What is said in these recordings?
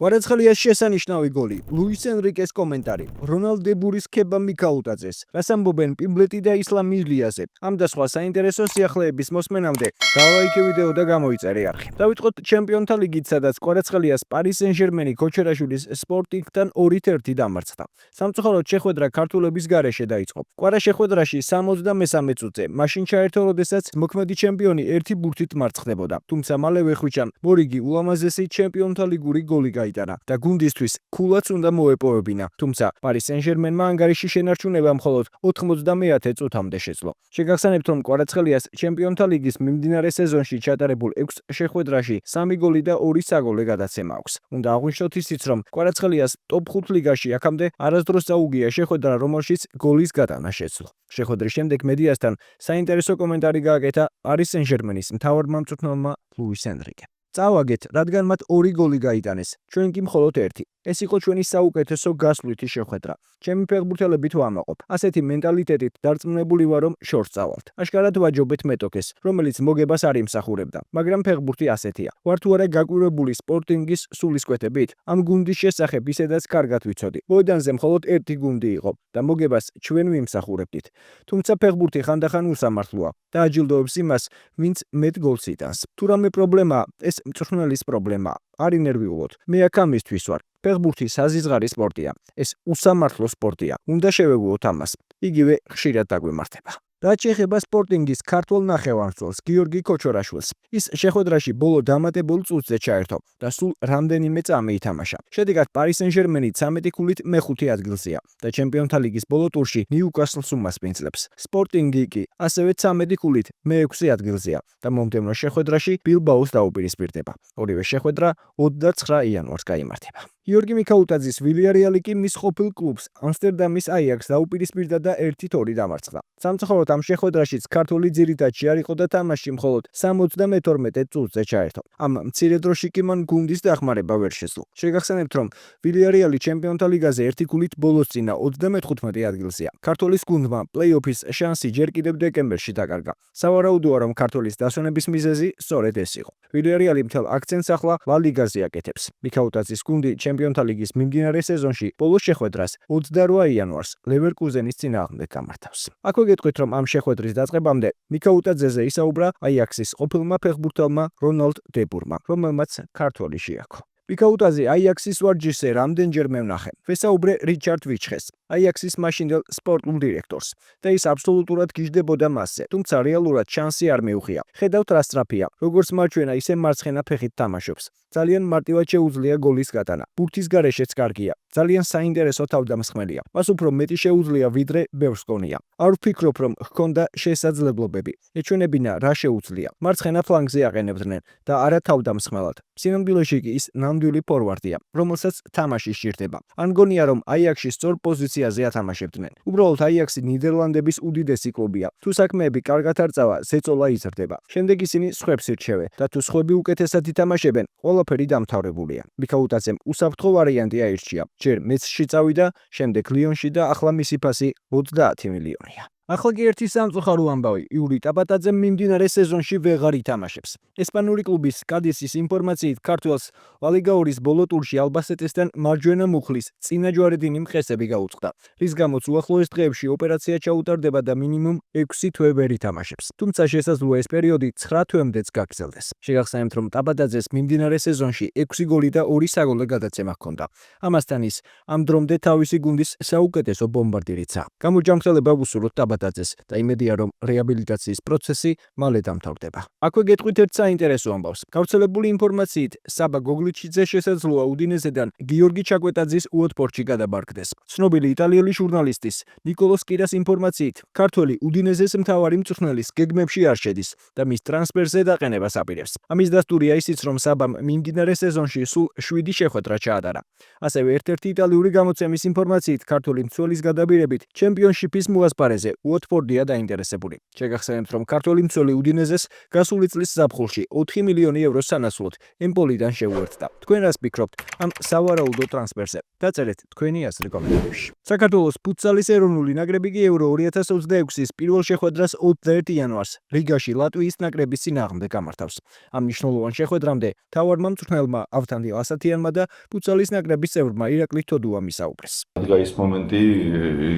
კვარაცხელიას შესანიშნავი გოლი, ლუის ენრიკეს კომენტარი, რონალდ დე ბურის ქება მიკაუტაძეს, რას ამბობენ პიბლეტი და ისლამ მიზლიაზე. ამ და სხვა საინტერესო სიახლეების მოსმენამდე დალაიქე ვიდეო და გამოიწერე არხი. დავიწყოთ ჩემპიონთა ლიგით, სადაც კვარაცხელიას პარი სენ-ჟერმენი ქოჩერაშვილის სპორტინგთან 2-1 დამარცხდა. სამწუხაროდ შეხვედრა ქართულების გარეშე დაიწყო. კვარა შეხვედრაში 63 წუთზე მაშინ ჩაერთო, როდესაც მოქმედი ჩემპიონი ერთი ბურთით მარცხდებოდა. თუმცა მალევე ხვიჩამ მორიგი ულამაზესი ჩემპიონთა ლიგური გოლი გაიტანა და გუნდისთვის ქულაც უნდა მოეპოვებინა. თუმცა პარი სენ-ჟერმენმა ანგარიში შენარჩუნება მხოლოდ 90 წუთამდე შეძლო. შეგახსენებთ, რომ კვარაცხელიას ჩემპიონთა ლიგის მიმდინარე სეზონში ჩატარებულ 6 შეხვედრაში 3 გოლი და 2 საგოლე გადაცემა აქვს. უნდა აღვნიშნოთ ისიც, რომ კვარაცხელიას ტოპ 5 ლიგაში აქამდე არასდროს დაუგია შეხვედრა, რომელშიც გოლის გატანა შეძლო. შეხვედრის შემდეგ მედიასთან საინტერესო კომენტარი გააკეთა პარი სენ-ჟერმენის მთავარმა მწვრთნელმა ლუის ენრიკემ. წავაგეთ, რადგან მათ 2 გოლი გაიტანეს, ჩვენ კი მხოლოდ 1. ეს იყო ჩვენი საუკეთესო გასვლითი შეხვედრა. ჩემი ფეხბურთელებით ვამაყობ. ასეთი მენტალიტეტით დარწმუნებული ვარ, რომ შორს წავალთ. აშკარად ვაჯობეთ მეტოქეს, რომელიც მოგებას არ იმსახურებდა, მაგრამ ფეხბურთი ასეთია. ვარ თუ არა გაკვირვებული სპორტინგის სულისკვეთებით? ამ გუნდის შესახებ ისედაც კარგად ვიცოდი. მოედანზე მხოლოდ 1 გუნდი იყო და მოგებას ჩვენ ვიმსახურებდით. თუმცა ფეხბურთი ხანდახან უსამართლოა და აჯილდოებს იმას, ვინც მეტ გოლს იტანს. თუ რამე პრობლემაა, ეს მწვრთნელის პრობლემაა. არ ინერვიულოთ. მე აქ ამისთვის ვარ. ფეხბურთი საზიზღარი სპორტია. ეს უსამართლო სპორტია. უნდა შევეგუოთ ამას. იგივე ხშირად დაგვემართება. რაც შეეხება სპორტინგის ქართველ ნახევარმცველს გიორგი ქოჩორაშვილს, ის შეხვედრაში ბოლო დამატებულ წუთზე ჩაერთო და სულ რამდენიმე წამი ითამაშა. შედეგად პარი სენ-ჟერმენი 13 ქულით მეხუთე ადგილზეა და ჩემპიონთა ლიგის ბოლო ტურში ნიუკასლს უმასპინძლებს. სპორტინგი კი ასევე 13 ქულით მე-6 ადგილზეა და მომდევნო შეხვედრაში ბილბაოს დაუპირისპირდება. ორივე შეხვედრა 29 იანვარს გაიმართება. გიორგი მიკაუტაძის ვილიარეალი კი მის ყოფილ კლუბს ამსტერდამის აიაქსს დაუპირისპირდა და 1-2 დამარცხდა. სამწუხაროდ ამ შეხვედრაშიც ქართული ძირითადში არ იყო და თამაში მხოლოდ 72 წუთზე ჩაერთო. ამ მცირე დროში კი მან გუნდის დახმარება ვერ შეძლო. შეგახსენებთ, რომ ვილიარეალი ჩემპიონთა ლიგაზე 1 ქულით ბოლოს წინა 35 ადგილზეა. ქართლის გუნდმა პლეი-ოფის შანსი ჯერ კიდევ დეკემბერში დაკარგა. სავარაუდოა, რომ ქართლის დასვენების მიზეზი სწორედ ეს იყო. ვილიარეალი მთელ აქცენტს ახლა ლა ლიგაზე აკეთებს. მიკაუტაძის გუნდი ჩემპიონთა ლიგის მიმდინარე სეზონში ბოლოს შეხვედრას 28 იანვარს ლევერკუზენის წინააღმდეგ გამართავს. აქვე გეტყვით, რომ ამ შეხვედრის დაწყებამდე მიკაუტაძეზე ისაუბრა აიაქსის ყოფილმა ფეხბურთელმა რონალდ დე ბურმა, რომელმაც ქართველი შეაქო. მიკაუტაძე აიაქსის ვარჯიშზე რამდენჯერმე ვნახე. ვესაუბრე რიჩარდ ვიჩხეს, აიაქსის მაშინდელ სპორტულ დირექტორს და ის აბსოლუტურად გიждდებოდა მასზე, თუმცა რეალურად შანსი არ მიუღია. ხედავთ რა სწრაფია, როგორც მარჯვენა, ისე მარცხენა ფეხით თამაშობს. ძალიან მარტივად შეუძლია გოლის გატანა. ბურთის გარეშეც კარგია. ძალიან საინტერესო თავდამსხმელია. მას უფრო მეტი შეუძლია, ვიდრე ბევრს ჰქონია. არ ვფიქრობ, რომ ჰქონდა შესაძლებლობები. ეჩვენებინა რა შეუძლია. მარცხენა ფლანგზე აყენებდნენ და არა თავდამსხმელად. სინამდვილეში კი ის ნამდვილი ფორვარდია, რომელსაც თამაში სჭირდება. ან გონია, რომ აიაქსში სწორ პოზიციაზე ათამაშებდნენ. უბრალოდ აიაქსი ნიდერლანდების უდიდესი კლუბია. თუ საქმეები კარგად არ წავა, ზეწოლა იზრდება. შემდეგ ისინი სხვებს ირჩევენ და თუ სხვები უკეთესად ითამაშებენ, ყველაფერი დამთავრებულია. მიკაუტაძემ უსაფრთხო ვარიანტი აირჩია. ჯერ მეცში წავიდა, შემდეგ ლიონში და ახლა მისი ფასი 30 მილიონია. ახლა კი ერთი სამწუხარო ამბავი, იური ტაბატაძემ მიმდინარე სეზონში ვეღარ ითამაშებს. ესპანური კლუბის კადისის ინფორმაციით, ქართველს ლა ლიგა 2-ის ბოლო ტურში ალბასეტესთან მარჯვენა მუხლის წინაჯვარედინი მყესები გაუწყდა, რის გამოც უახლოეს დღეებში ოპერაცია ჩაუტარდება და მინიმუმ 6 თვე ვერ ითამაშებს. თუმცა შესაძლოა ეს პერიოდი 9 თვემდეც გაგრძელდეს. შეგახსენებთ, რომ ტაბატაძეს მიმდინარე სეზონში 6 გოლი და 2 საგოლე გადაცემა ჰქონდა. ამასთან ის ამ დრომდე თავისი გუნდის საუკეთესო ბომბარდირიცაა. გამოჯანმრთელება ვუსურვოთ ტაბატაძეს და იმედია, რომ რეაბილიტაციის პროცესი მალე დამთავრდება. აქვე გეტყვით ერთ საინტერესო ამბავს. გავრცელებული ინფორმაციით, საბა გოგლიჩიძე შესაძლოა უდინეზედან გიორგი ჩაკვეტაძის უოტფორდში გადაბარგდეს. ცნობილი იტალიელი ჟურნალისტის ნიკოლო სკირას ინფორმაციით, ქართველი უდინეზეს მთავარი მწვრთნელის გეგმებში არ შედის და მის ტრანსფერზე დაყენებას აპირებს. ამის დასტურია ისიც, რომ საბამ მიმდინარე სეზონში სულ 7 შეხვედრა ჩაატარა. ასევე ერთ-ერთი იტალიური გამოცემის ინფორმაციით, ქართველი მცველის გადაბირებით ჩემპიონშიპის მოასპარეზე უოტფორდია დაინტერესებული. შეგახსენებთ, რომ ქართველი მცველი უდინეზეს გასული წლის ზაფხულში 4 მილიონი ევროს სანაცვლოდ ემპოლიდან შეუერთდა. თქვენ რას ფიქრობთ ამ სავარაუდო ტრანსფერზე? დაწერეთ თქვენი აზრი კომენტარებში. საქართველოს ფუტსალის ეროვნული ნაკრები კი Euro 2026-ის პირველ შეხვედრას 21 იანვარს რიგაში ლატვიის ნაკრების წინააღმდეგ გამართავს. ამ მნიშვნელოვან შეხვედრამდე მთავარმა მწვრთნელმა ავთანდილ ასათიანმა და ფუტსალის ნაკრების წევრმა ირაკლი თოდუამ ისაუბრეს. Დღეს მომენტი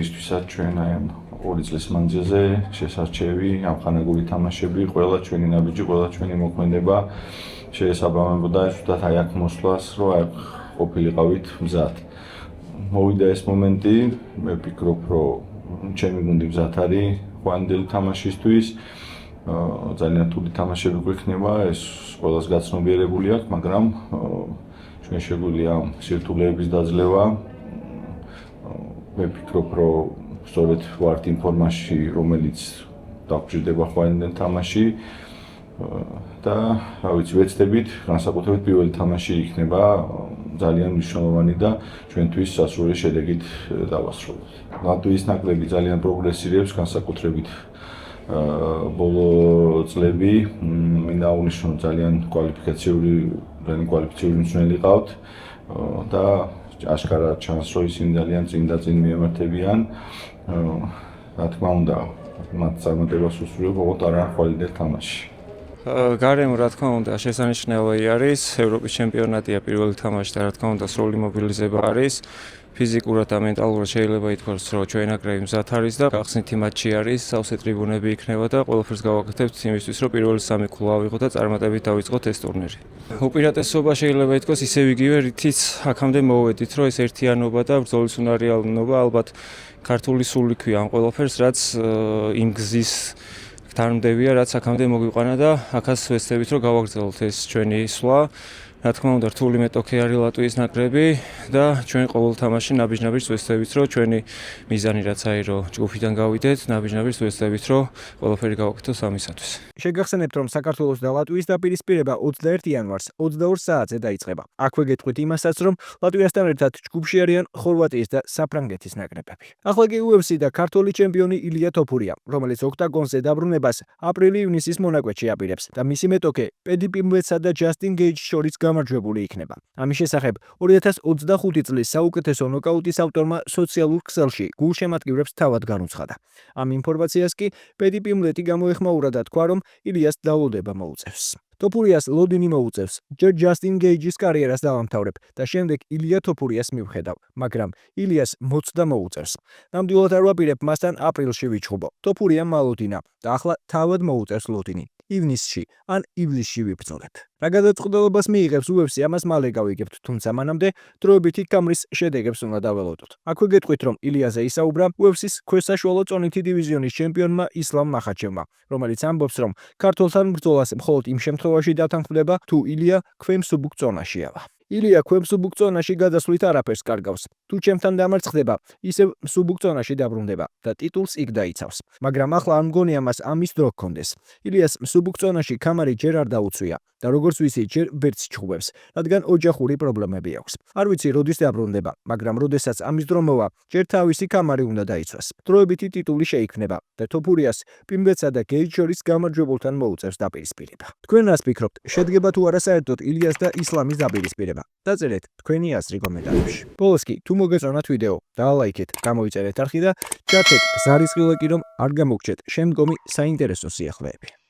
ისთვისაც ჩვენ აი ამ 2 წლის მანძილზე შესარჩევი ამხანაგური თამაშები, ყველა ჩვენი ნაბიჯი, ყველა ჩვენი მოქმედება შეესაბამებოდა ზუსტად აი აქ მოსვლას, რომ აი ყოფილიყავით მზად. მოვიდა ეს მომენტი, მე ვფიქრობ, რომ ჩემი გუნდი მზად არის ხვანდელი თამაშისთვის. ძალიან რთული თამაშები გვექნება, ეს ყველას გაცნობიერებული აქვს, მაგრამ ჩვენ შეგვიძლია ამ სირთულეების დაძლევა. მე ვფიქრობ, რომ სწორედ ვართ იმ ფორმაში, რომელიც დაგვჭირდება ხვანდელ თამაში და რა ვიცი, ვეცდებით, განსაკუთრებით პირველი თამაში იქნება ძალიან მნიშვნელოვანი და ჩვენთვის სასურველი შედეგით დავასრულოთ. ლატვიის ნაკრები ძალიან პროგრესირებს, განსაკუთრებით ბოლო წლები, მინდა აღნიშნო ძალიან კვალიფიციური მცველი ყავთ და აშკარად ჩანს, რომ ისინი ძალიან წინ და წინ მიემართებიან. რა თქმა უნდა, მათ წარმატებას უსურვებ, ოღონდ არა ხვალინდელ თამაში. გარემო რა თქმა უნდა შესანიშნავი არის, ევროპის ჩემპიონატია პირველი თამაში და რა თქმა უნდა სრული მობილიზება არის. ფიზიკურად და მენტალურად შეიძლება ითქვას, რომ ჩვენი ნაკრები მზად არის და გახსნითი მატჩი არის, სავსე ტრიბუნები იქნება და ყველაფერს გავაკეთებთ იმისთვის, რომ პირველი 3 ქულა ავიღოთ და წარმატებით დავიწყოთ ეს ტურნირი. უპირატესობა შეიძლება ითქვას ისევ იგივე, რითიც აქამდე მოვედით, რომ ეს ერთიანობა და ბრძოლის უნარიანობა ალბათ ქართული სული ქვია ამ ყველაფერს, რაც იმ გზის თანმდებია, რაც აქამდე მოგვიყვანა და აქაც ვეცდებით, რომ გავაგრძელოთ ეს ჩვენი სვლა. რა თქმა უნდა, რთული მეტოქე არის ლატვიის ნაკრები და ჩვენ ყოველ თამაში ნაბიჯ-ნაბიჯს ვეცდებით, რომ ჩვენი მიზანი რაც არის, რომ ჯგუფიდან გავიდეთ, ნაბიჯ-ნაბიჯს ვეცდებით, რომ ყველაფერი გავაკეთოთ ამისათვის. შეგახსენებთ, რომ საქართველოს და ლატვიის დაპირისპირება 21 იანვარს 22 საათზე დაიწყება. აქვე გეტყვით იმასაც, რომ ლატვიასთან ერთად ჯგუფში არიან ხორვატიის და საფრანგეთის ნაკრებები. ახლა კი UFC და ქართული ჩემპიონი ილია თოფურია, რომელიც ოქტაგონზე დაბრუნებას აპრილი-ივნისის მონაკვეთში აპირებს და მისი მეტოქე პედი პიმბლეტსა და ჯასტინ გეიჯის შორის გამარჯვებული იქნება. ამის შესახებ 2025 წლის საუკეთესო ნოკაუტის ავტორმა სოციალურ ქსელში გულშემატკივრებს თავად განუცხადა. ამ ინფორმაციას კი პედი პიმბლეტი გამოეხმაურა და თქვა, რომ ილიას დაულოდება მოუწევს. თოფურიას ლოდინი მოუწევს, ჯერ ჯასტინ გეიჯის კარიერას დავამთავრებ და შემდეგ ილია თოფურიას მივხედავ, მაგრამ ილიას მოცდა მოუწევს. ნამდვილად არ ვაპირებ მასთან აპრილში ვიჩხუბო. თოფურია მალოდინა და ახლა თავად მოუწევს ლოდინი. ივნისში ან ივლისში ვიბრძოლებ. რა გადაწყვეტილებას მიიღებს UFC, ამას მალე გავიგებთ, თუმცა მანამდე დროებითი კამრის შედეგებს უნდა დაველოდოთ. აქვე გეტყვით, რომ ილიაზე ისაუბრა UFC-ს ქვესაშუალო წონითი დივიზიონის ჩემპიონმა ისლამ მახაჩევმა, რომელიც ამბობს, რომ ქართველთან ბრძოლას მხოლოდ იმ შემთხვევაში დათანხმდება, თუ ილია ქვემსუბუქ წონაშიავა. ილია ქვემსუბუქ წონაში გადასვლით არაფერს კარგავს. თუ ჩემთან დამარცხდება, ისევ მსუბუქ წონაში დაბრუნდება და ტიტულს იქ დაიცავს. მაგრამ ახლა არ მგონია მას ამის დრო ჰქონდეს. ილიას მსუბუქ წონაში კამარი ჯერ არ დაუცვია და როგორც ვიცი, ჯერ ბერცი ჩხუბებს, რადგან ოჯახური პრობლემები აქვს. არ ვიცი, როდის დაბრუნდება, მაგრამ როდესაც ამის დრო მოვა, ჯერ თავისი კამარი უნდა დაიცვას. დროებითი ტიტული შეიქმნება და თოფურიას პიმბლეტსა და გეიჯს შორის გამარჯვებულთან მოუწევს დაპირისპირება. თქვენ რას ფიქრობთ, შედგება თუ არა საერთოდ ილიას და ისლამის დაპირისპირება? დაწერეთ თქვენი აზრი კომენტარებში. ბოლოს კი, თუ მოგეწონათ ვიდეო, დაალაიქეთ, გამოიწერეთ არხი და ჩართეთ ზარისხილეკი, რომ არ გამოგჩეთ შემდგომი საინტერესო სიახლეები.